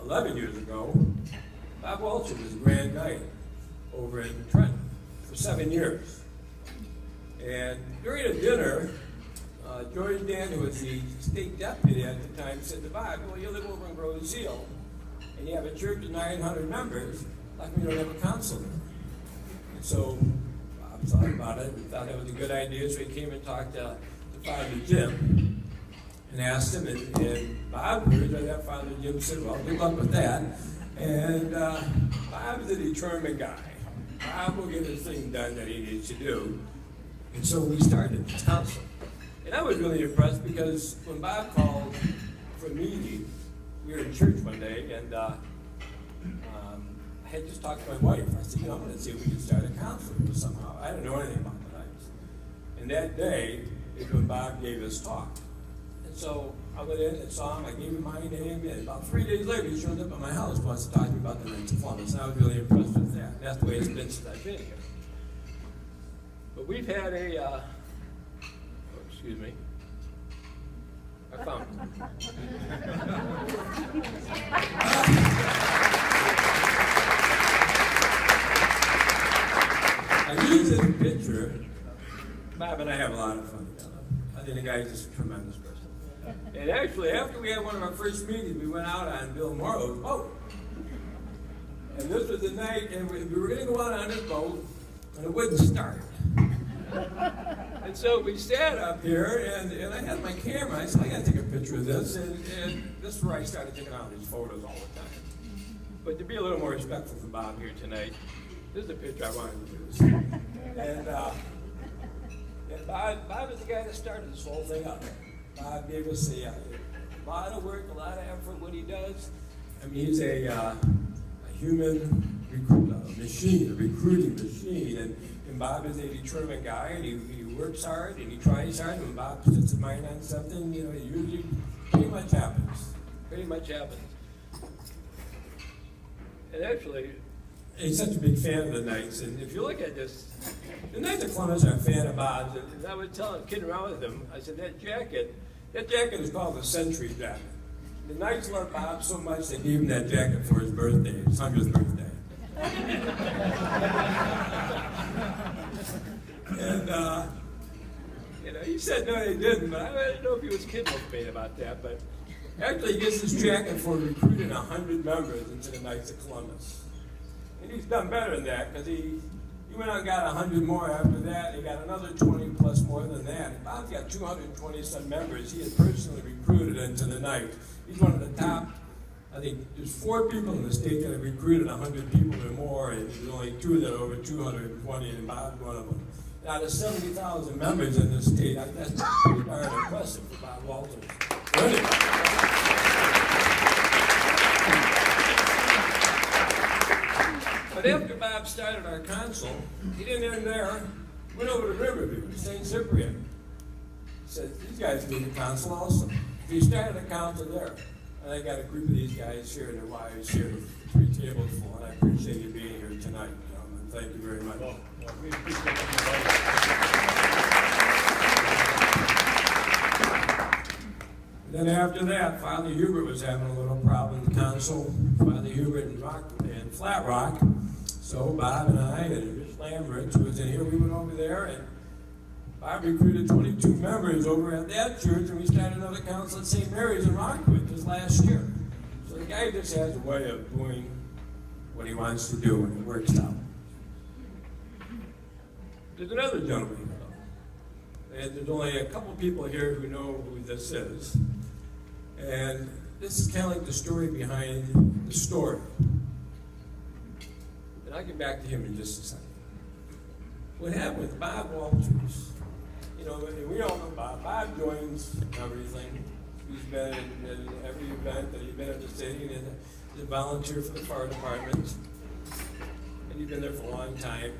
11 years ago, Bob Walter was grand knight over in Trenton for 7 years. And during a dinner, George Dan, who was the state deputy at the time, said to Bob, well, you live over in Grove Seal, and you have a church of 900 members, like we don't have a council there. And so Bob thought about it and thought that was a good idea, so he came and talked to Father Jim and asked him, and Bob heard that Father Jim said, well, good luck with that. And Bob's a determined guy. Bob will get his thing done that he needs to do. And so we started this council. And I was really impressed because when Bob called for a meeting, we were in church one day, and I had just talked to my wife. I said, I'm going to see if we can start a council somehow. I didn't know anything about the Knights. And that day is when Bob gave his talk. And so I went in and saw him. I gave him my name, and about 3 days later, he showed up at my house and wants to talk to me about the Knights of Columbus. And I was really impressed with that. And that's the way it's been since I've been here. But we've had a, excuse me. I found it. I use this picture. Bob and I have a lot of fun together. I think the guy's just a tremendous person. And actually, after we had one of our first meetings, we went out on Bill Morrow's boat. And this was the night, and we were going to go out on this boat, and it wouldn't start. And so we sat up here, and I had my camera. I said, I got to take a picture of this. And this is where I started taking all these photos all the time. But to be a little more respectful for Bob here tonight, this is a picture I wanted to use. And Bob is the guy that started this whole thing up. Bob gave us a lot of work, a lot of effort, what he does. I mean, he's a human machine, a recruiting machine. And Bob is a determined guy, and he works hard, and he tries hard. And when Bob sets his mind on something, it usually pretty much happens. Pretty much happens. And actually, he's such a big fan of the Knights. And if you look at this, the Knights of Columbus are a fan of Bob's. And I was kidding around with him. I said, that jacket is called the Century Jacket. The Knights loved Bob so much they gave him that jacket for his birthday, his 100th birthday. And he said no, they didn't, but I don't know if he was kidding with me about that. But actually, he gets this jacket for recruiting 100 members into the Knights of Columbus. And he's done better than that, because he went out and got 100 more after that. He got another 20 plus more than that. And Bob's got 220 some members he had personally recruited into the Knights. He's one of the top. I think there's 4 people in the state that have recruited 100 people or more, and there's only 2 that are over 220, and Bob's one of them. Out of 70,000 members in this state, that's pretty darn impressive for Bob Walters. Really. But after Bob started our council, he didn't end there. He went over to Riverview, St. Cyprian. He said, these guys need a council also. So he started a council there. And I got a group of these guys here and their wives here, 3 tables full, and I appreciate you being here tonight, gentlemen. Thank you very much. Well, we appreciate you. Then after that, Father Hubert was having a little problem with the council. Father Hubert and Flat Rock. So Bob and I and Rich Lambert, who was in here, we went over there, and Bob recruited 22 members over at that church, and we started another council at St. Mary's in Rockwood this last year. So the guy just has a way of doing what he wants to do, and it works out. There's another gentleman here, though. And there's only a couple people here who know who this is. And this is kind of like the story behind the story. And I'll get back to him in just a second. What happened with Bob Walters, and we all know Bob. Bob joins everything. He's been in every event that he's been in the city, and he's a volunteer for the fire department. And he's been there for a long time.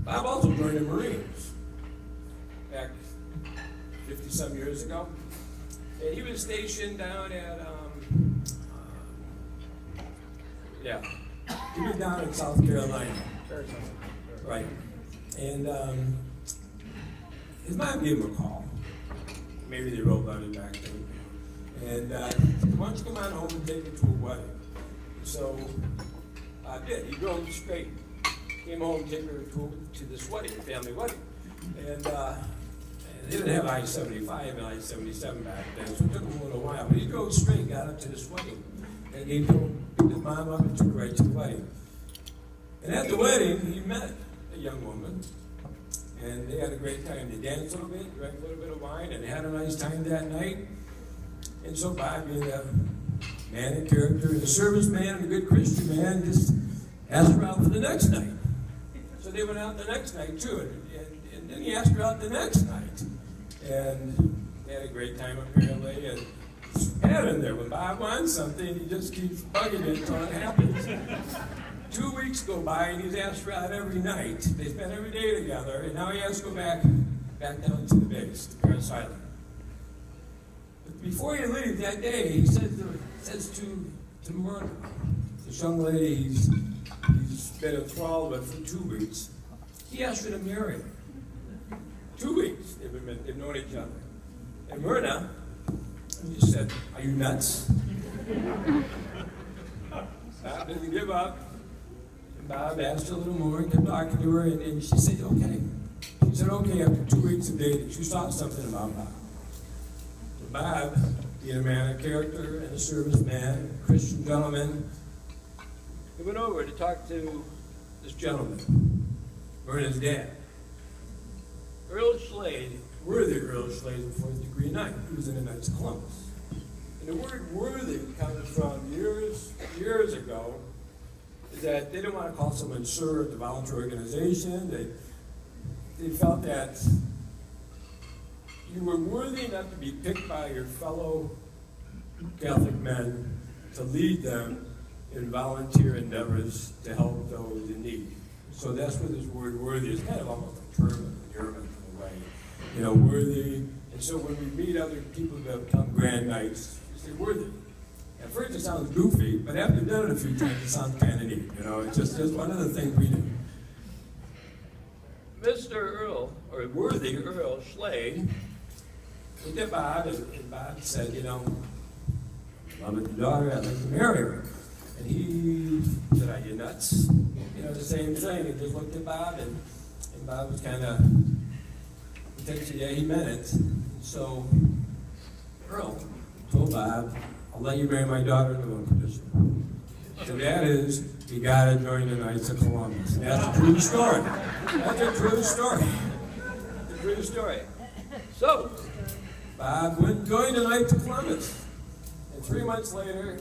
Bob also joined the Marines back 50-some years ago. And he was stationed down at, he was down in South Carolina. Right. And his mom gave him a call. Maybe they wrote about it back then. And why don't you come on home and take me to a wedding? So I did. He drove straight. Came home and took her to this wedding, a family wedding. And they didn't have I-75 and I-77 back then, so it took him a little while. But he drove straight, got up to this wedding. And he picked his mom up and took her right to the wedding. And at the wedding, he met a young woman. And they had a great time. They danced a little bit, drank a little bit of wine, and had a nice time that night. And so Bob, being a man of character, and a serviceman, and a good Christian man, just asked her out for the next night. So they went out the next night too, and then he asked her out the next night. And they had a great time apparently, and had in there. When Bob wants something, he just keeps bugging it until it happens. 2 weeks go by, and he's asked her out every night. They spent every day together, and now he has to go back down to the base, to Paris Island. But before he leaves that day, he says to Myrna, this young lady he's been enthralled with for 2 weeks, he asked her to marry him. 2 weeks they've known each other. And Myrna just said, "Are you nuts?" Bob didn't give up. And Bob asked her a little more and kept talking to her, and she said, "Okay." She said, "Okay," after 2 weeks of dating. She saw something about Bob. But Bob, being a man of character and a serviceman, a Christian gentleman, he went over to talk to this gentleman, Myrna's dad. Earl Slade, worthy Earl Slade, was a fourth-degree knight. He was in the Knights of Columbus. And the word worthy comes from years ago, is that they didn't want to call someone sir at the volunteer organization. They felt that you were worthy enough to be picked by your fellow Catholic men to lead them in volunteer endeavors to help those in need. So that's where this word worthy is kind of almost a term in German in a way. You know, worthy. And so when we meet other people that become grand knights, we say worthy. At first it sounds goofy, but after you've done it a few times, it sounds kind of neat. You know, it's just one of the things we do. Mr. Earl, or worthy Earl Slade, looked at Bob, and Bob said, "You know, I love your daughter, I'd like to marry her." And he said, "Are you nuts?" You know, the same thing. He just looked at Bob, and Bob was kind of, yeah, he meant it. And so Earl told Bob, "I'll let you marry my daughter under one condition." So that is, you got to join the Knights of Columbus. And that's a true story. That's a true story. It's a true story. So Bob went and joined the Knights of Columbus. And 3 months later,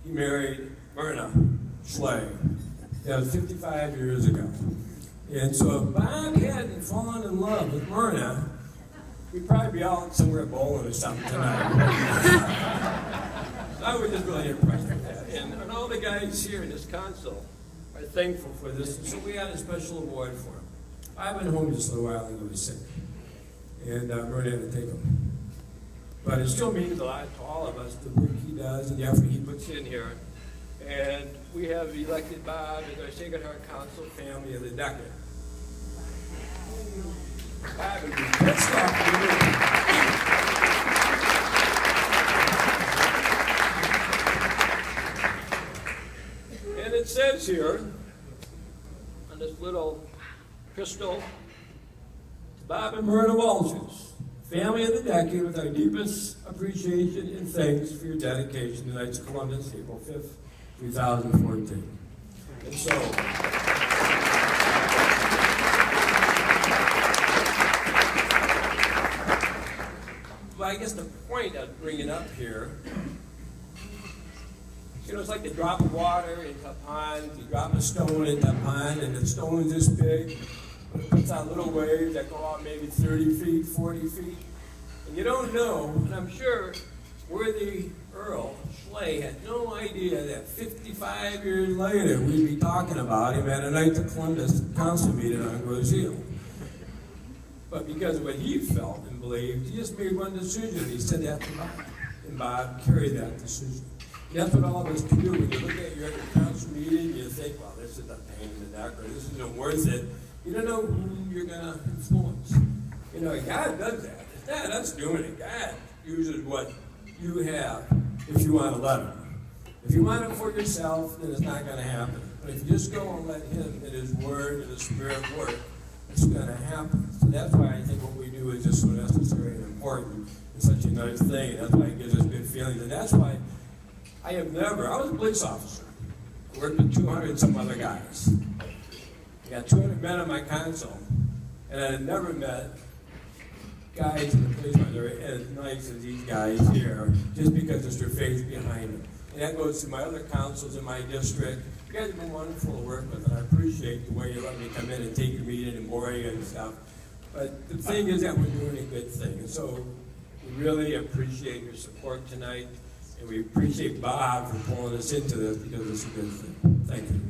he married Myrna Slade. That was 55 years ago. And so if Bob hadn't fallen in love with Myrna, we'd probably be out somewhere bowling or something tonight. I was just really impressed with that. And all the guys here in this council are thankful for this. And so we had a special award for him. I've been home just a little while and he was sick. And Myrna had to take him. But it still means a lot to all of us, the work he does and the effort he puts in here. And we have elected Bob as our Sacred Heart Council Family of the Decade. Bob would be pissed off. And it says here, on this little crystal, Bob and Myrna Walters, Family of the Decade, with our deepest appreciation and thanks for your dedication to Knights of Columbus, April 5th, 2014. And so, well, I guess the point I'm bringing up here, you know, it's like the drop of water into a pond. You drop a stone into a pond, and the stone's this big. It puts out little waves that go out maybe 30 feet, 40 feet. And you don't know, and I'm sure worthy Earl Slade had no idea that 55 years later we'd be talking about him at a Knights of Columbus council meeting on Grosse Ile. But because of what he felt and believed, he just made one decision. He said that to Bob, and Bob carried that decision. And that's what all of us can do. When you look at your council meeting, you think, well, this is a pain in the neck, or this isn't worth it. You don't know who you're going to influence. You know, God does that. It's not us doing it. God uses what you have if you want to let him. If you want it for yourself, then it's not going to happen. But if you just go and let him and his word and his spirit work, it's going to happen. So that's why I think what we do is just so necessary and important and such a nice thing. That's why it gives us good feelings. And that's why I was a police officer. I worked with 200 and some other guys. I got 200 men on my console. And I had never met guys in the police that are as nice as these guys here, just because it's their faith behind them. And that goes to my other councils in my district. You guys have been wonderful to work with, and I appreciate the way you let me come in and take your meeting and boring and stuff. But the thing is that we're doing a good thing. And so we really appreciate your support tonight, and we appreciate Bob for pulling us into this because it's a good thing. Thank you.